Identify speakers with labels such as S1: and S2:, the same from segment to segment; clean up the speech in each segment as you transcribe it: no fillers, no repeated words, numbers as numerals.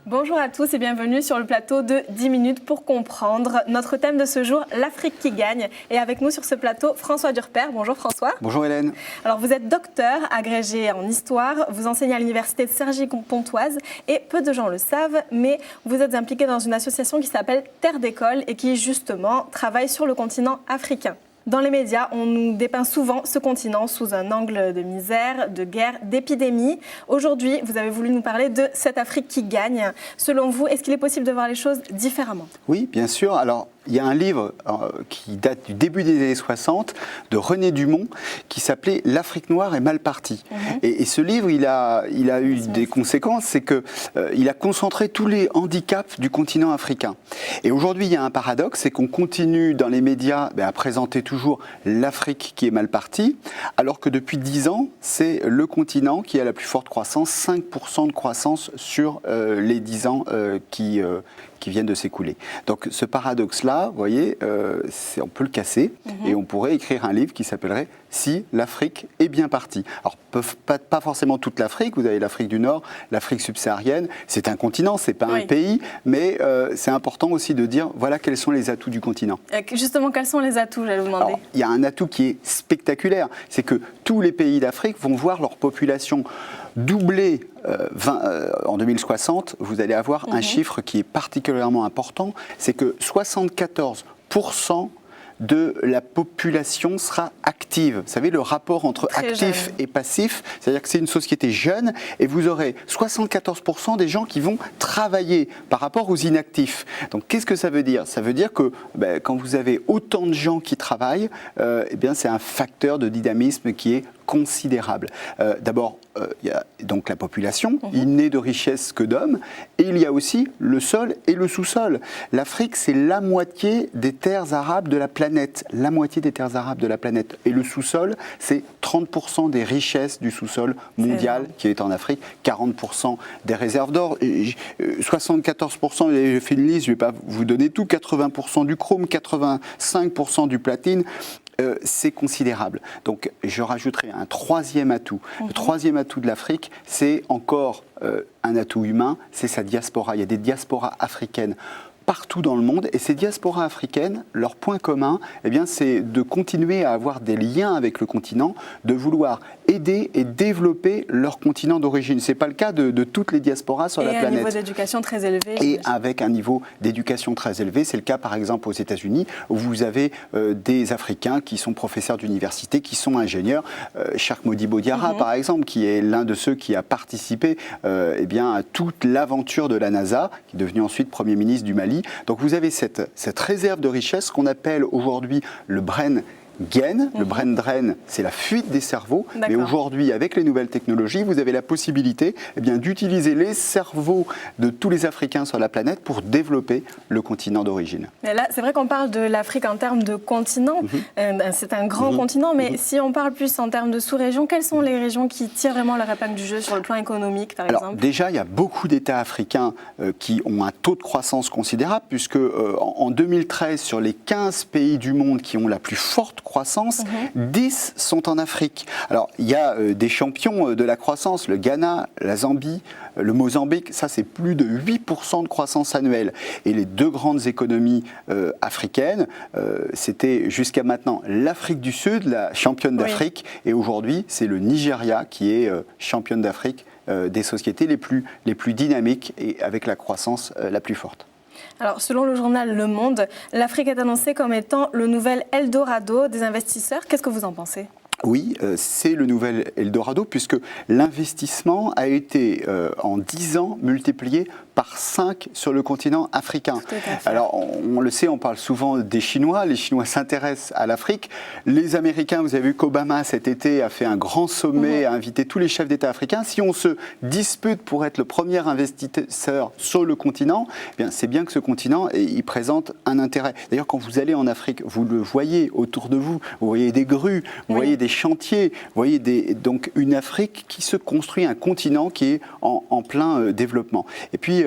S1: Bonjour à tous et bienvenue sur le plateau de 10 minutes pour comprendre. Notre thème de ce jour, l'Afrique qui gagne. Et avec nous sur ce plateau, François Durper. Bonjour François.
S2: Bonjour Hélène.
S1: Alors vous êtes docteur, agrégé en histoire, vous enseignez à l'université de Cergy-Pontoise et peu de gens le savent, mais vous êtes impliqué dans une association qui s'appelle Terre d'école et qui justement travaille sur le continent africain. Dans les médias, on nous dépeint souvent ce continent sous un angle de misère, de guerre, d'épidémie. Aujourd'hui, vous avez voulu nous parler de cette Afrique qui gagne. Selon vous, est-ce qu'il est possible de voir les choses différemment ?
S2: Oui, bien sûr. Alors, il y a un livre qui date du début des années 60 de René Dumont qui s'appelait « L'Afrique noire est mal partie ». Et ce livre, il a eu des conséquences, c'est qu'il a concentré tous les handicaps du continent africain. Et aujourd'hui, il y a un paradoxe, c'est qu'on continue dans les médias à présenter toujours l'Afrique qui est mal partie, alors que depuis 10 ans, c'est le continent qui a la plus forte croissance, 5% de croissance sur les 10 ans qui viennent de s'écouler. Donc ce paradoxe-là, vous voyez, on peut le casser et on pourrait écrire un livre qui s'appellerait « Si l'Afrique est bien partie ». Alors pas forcément toute l'Afrique, vous avez l'Afrique du Nord, l'Afrique subsaharienne, c'est un continent, c'est pas un pays, mais c'est important aussi de dire voilà quels sont les atouts du continent.
S1: Justement, quels sont les atouts, j'allais vous demander.
S2: Alors, il y a un atout qui est spectaculaire, c'est que tous les pays d'Afrique vont voir leur population doubler en 2060, vous allez avoir un chiffre qui est particulièrement important, c'est que 74% de la population sera active. Vous savez, le rapport entre actif et passif, c'est-à-dire que c'est une société jeune et vous aurez 74% des gens qui vont travailler par rapport aux inactifs. Donc, qu'est-ce que ça veut dire ? Ça veut dire que quand vous avez autant de gens qui travaillent, c'est un facteur de dynamisme qui est considérable. D'abord, il y a donc la population, il n'est de richesse que d'hommes, et il y a aussi le sol et le sous-sol. L'Afrique, c'est la moitié des terres arables de la planète, la moitié des terres arables de la planète. Et le sous-sol, c'est 30% des richesses du sous-sol mondial qui est en Afrique, 40% des réserves d'or, 74%, j'ai fait une liste, je ne vais pas vous donner tout, 80% du chrome, 85% du platine. C'est considérable. Donc je rajouterai un troisième atout. Le troisième atout de l'Afrique, c'est encore un atout humain, c'est sa diaspora. Il y a des diasporas africaines partout dans le monde, et ces diasporas africaines, leur point commun, c'est de continuer à avoir des liens avec le continent, de vouloir aider et développer leur continent d'origine. Ce n'est pas le cas de toutes les diasporas sur la planète.
S1: Et un niveau d'éducation très élevé.
S2: Et avec un niveau d'éducation très élevé, c'est le cas par exemple aux États-Unis, où vous avez des Africains qui sont professeurs d'université, qui sont ingénieurs. Cheikh Modibo Diarra, par exemple, qui est l'un de ceux qui a participé à toute l'aventure de la NASA, qui est devenu ensuite Premier ministre du Mali. Donc vous avez cette réserve de richesse qu'on appelle aujourd'hui le brain gain. Le brain drain, c'est la fuite des cerveaux. Mais aujourd'hui, avec les nouvelles technologies, vous avez la possibilité d'utiliser les cerveaux de tous les Africains sur la planète pour développer le continent d'origine.
S1: Mais là, c'est vrai qu'on parle de l'Afrique en termes de continent. C'est un grand continent, mais si on parle plus en termes de sous-régions, quelles sont les régions qui tirent vraiment leur épingle du jeu sur le plan économique, par exemple ?
S2: Déjà, il y a beaucoup d'États africains qui ont un taux de croissance considérable, puisque en 2013, sur les 15 pays du monde qui ont la plus forte croissance, 10 sont en Afrique. Alors, il y a des champions de la croissance, le Ghana, la Zambie, le Mozambique, ça c'est plus de 8% de croissance annuelle. Et les deux grandes économies africaines, c'était jusqu'à maintenant l'Afrique du Sud, la championne d'Afrique, et aujourd'hui c'est le Nigeria qui est championne d'Afrique des sociétés les plus dynamiques et avec la croissance la plus forte.
S1: Alors, selon le journal Le Monde, l'Afrique est annoncée comme étant le nouvel Eldorado des investisseurs. Qu'est-ce que vous en pensez ?
S2: Oui, c'est le nouvel Eldorado, puisque l'investissement a été en 10 ans multiplié par 5 sur le continent africain. Alors, on le sait, on parle souvent des Chinois. Les Chinois s'intéressent à l'Afrique. Les Américains, vous avez vu qu'Obama, cet été, a fait un grand sommet, a invité tous les chefs d'État africains. Si on se dispute pour être le premier investisseur sur le continent, c'est bien que ce continent, il présente un intérêt. D'ailleurs, quand vous allez en Afrique, vous le voyez autour de vous. Vous voyez des grues, vous voyez des des chantiers. Vous voyez, donc une Afrique qui se construit, un continent qui est en plein développement. Et puis,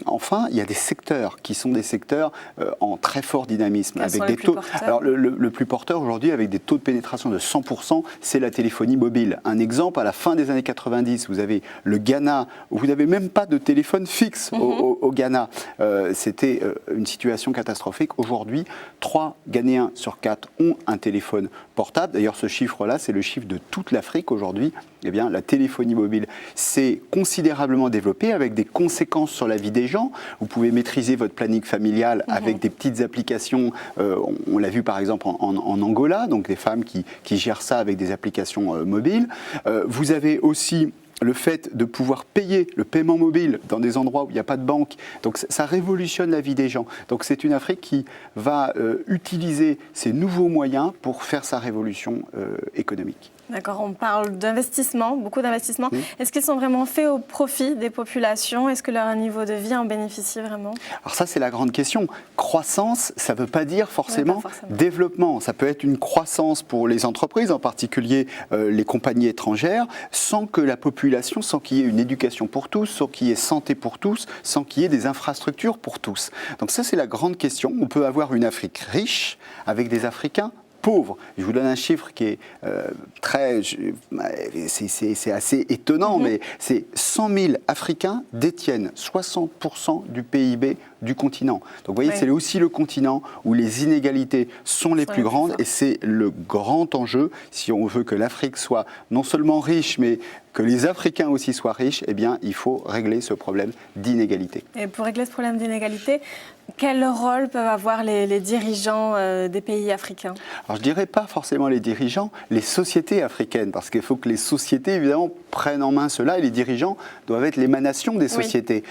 S2: enfin, il y a des secteurs qui sont des secteurs en très fort dynamisme.
S1: Quels sont
S2: avec
S1: les
S2: des
S1: plus
S2: taux.
S1: porteurs ?
S2: Alors, le plus porteur aujourd'hui, avec des taux de pénétration de 100%, c'est la téléphonie mobile. Un exemple, à la fin des années 90, vous avez le Ghana, où vous n'avez même pas de téléphone fixe au Ghana. C'était une situation catastrophique. Aujourd'hui, 3 Ghanéens sur 4 ont un téléphone portable. D'ailleurs, ce chiffre-là, c'est le chiffre de toute l'Afrique aujourd'hui. Eh bien, la téléphonie mobile s'est considérablement développée avec des conséquences sur la vie des gens. Vous pouvez maîtriser votre planning familial avec des petites applications. On l'a vu par exemple en Angola, donc des femmes qui gèrent ça avec des applications mobiles. Vous avez aussi le fait de pouvoir payer le paiement mobile dans des endroits où il n'y a pas de banque. Donc ça révolutionne la vie des gens. Donc c'est une Afrique qui va utiliser ces nouveaux moyens pour faire sa révolution économique.
S1: D'accord, on parle d'investissement, beaucoup d'investissements. Est-ce qu'ils sont vraiment faits au profit des populations ? Est-ce que leur niveau de vie en bénéficie vraiment ?
S2: Alors ça, c'est la grande question. Croissance, ça ne veut pas dire forcément, développement. Ça peut être une croissance pour les entreprises, en particulier les compagnies étrangères, sans que la population, sans qu'il y ait une éducation pour tous, sans qu'il y ait santé pour tous, sans qu'il y ait des infrastructures pour tous. Donc ça, c'est la grande question. On peut avoir une Afrique riche avec des Africains pauvres. Je vous donne un chiffre qui est c'est assez étonnant, mais c'est 100 000 Africains détiennent 60% du PIB du continent. Donc vous voyez, c'est aussi le continent où les inégalités sont les plus grandes et c'est le grand enjeu si on veut que l'Afrique soit non seulement riche, mais que les Africains aussi soient riches, eh bien, il faut régler ce problème d'inégalité.
S1: Et pour régler ce problème d'inégalité, quel rôle peuvent avoir les dirigeants des pays africains ?
S2: Alors, je ne dirais pas forcément les dirigeants, les sociétés africaines, parce qu'il faut que les sociétés, évidemment, prennent en main cela, et les dirigeants doivent être l'émanation des sociétés.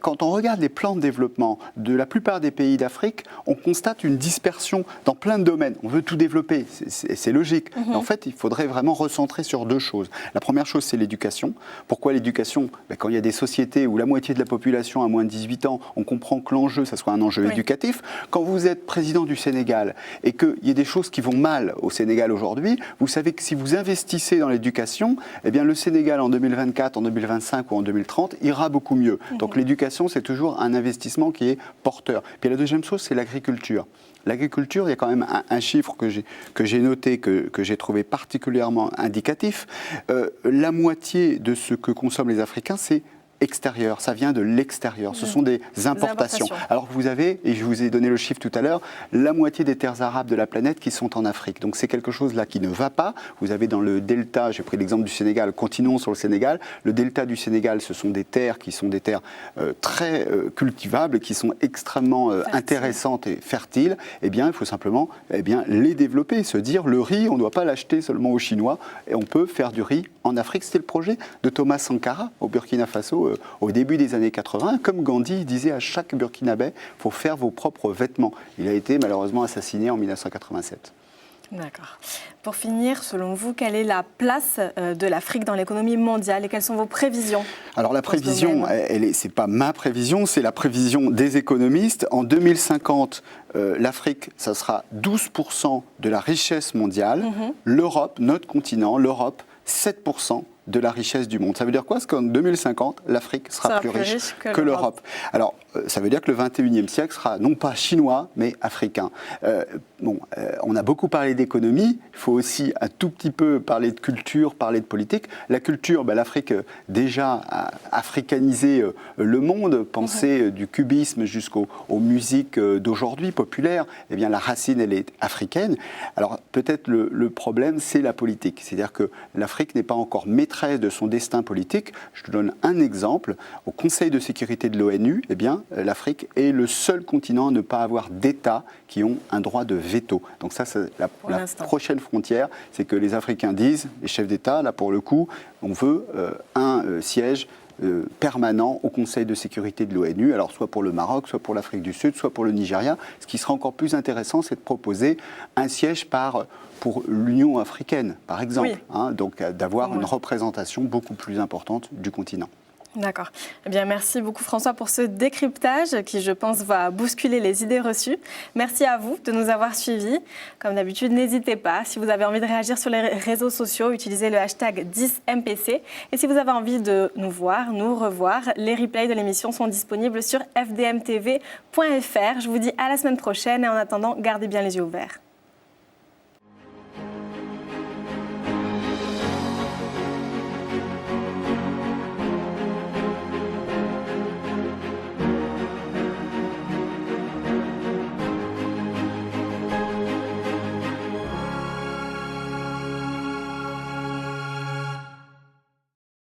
S2: Quand on regarde les plans de développement de la plupart des pays d'Afrique, on constate une dispersion dans plein de domaines. On veut tout développer, c'est logique. Mais en fait, il faudrait vraiment recentrer sur 2 choses. La première chose, c'est l'éducation. Pourquoi l'éducation ? Quand il y a des sociétés où la moitié de la population a moins de 18 ans, on comprend que l'enjeu, ça soit un enjeu éducatif. Quand vous êtes président du Sénégal et qu'il y a des choses qui vont mal au Sénégal aujourd'hui, vous savez que si vous investissez dans l'éducation, eh bien le Sénégal en 2024, en 2025 ou en 2030 ira beaucoup mieux. Donc l'éducation, c'est toujours un investissement qui est porteur. Puis la deuxième chose, c'est l'agriculture. L'agriculture, il y a quand même un chiffre que j'ai noté, que j'ai trouvé particulièrement indicatif. La moitié de ce que consomment les Africains, c'est extérieur, ça vient de l'extérieur, ce sont des importations. Alors vous avez, et je vous ai donné le chiffre tout à l'heure, la moitié des terres arables de la planète qui sont en Afrique. Donc c'est quelque chose là qui ne va pas. Vous avez dans le delta, j'ai pris l'exemple du Sénégal, continuons sur le Sénégal, le delta du Sénégal, ce sont des terres qui sont des terres très cultivables, qui sont extrêmement intéressantes et fertiles. Eh bien, il faut simplement les développer, se dire le riz, on ne doit pas l'acheter seulement aux Chinois, et on peut faire du riz en Afrique. C'était le projet de Thomas Sankara au Burkina Faso au début des années 80. Comme Gandhi disait à chaque Burkinabé, il faut faire vos propres vêtements. Il a été malheureusement assassiné en 1987.
S1: D'accord. Pour finir, selon vous, quelle est la place de l'Afrique dans l'économie mondiale et quelles sont vos prévisions ?
S2: Alors la prévision, c'est pas ma prévision, c'est la prévision des économistes. En 2050, l'Afrique, ça sera 12% de la richesse mondiale. L'Europe, notre continent, l'Europe, 7% de la richesse du monde. Ça veut dire quoi ? Parce qu'en 2050, l'Afrique sera plus riche que l'Europe. Alors, ça veut dire que le 21e siècle sera non pas chinois, mais africain. On a beaucoup parlé d'économie, il faut aussi un tout petit peu parler de culture, parler de politique. La culture, l'Afrique déjà a africanisé le monde, pensez du cubisme jusqu'aux musiques d'aujourd'hui populaires, eh bien la racine, elle est africaine. Alors peut-être le problème, c'est la politique. C'est-à-dire que l'Afrique n'est pas encore maîtresse de son destin politique. Je te donne un exemple. Au Conseil de sécurité de l'ONU, eh bien, l'Afrique est le seul continent à ne pas avoir d'États qui ont un droit de veto. Donc ça, c'est la prochaine frontière, c'est que les Africains disent, les chefs d'État, là pour le coup, on veut un siège permanent au Conseil de sécurité de l'ONU, alors soit pour le Maroc, soit pour l'Afrique du Sud, soit pour le Nigeria. Ce qui sera encore plus intéressant, c'est de proposer un siège pour l'Union africaine, par exemple, donc d'avoir une représentation beaucoup plus importante du continent.
S1: D'accord. Eh bien, merci beaucoup François pour ce décryptage qui, je pense, va bousculer les idées reçues. Merci à vous de nous avoir suivis. Comme d'habitude, n'hésitez pas. Si vous avez envie de réagir sur les réseaux sociaux, utilisez le hashtag 10MPC. Et si vous avez envie de nous voir, nous revoir, les replays de l'émission sont disponibles sur fdmtv.fr. Je vous dis à la semaine prochaine et en attendant, gardez bien les yeux ouverts.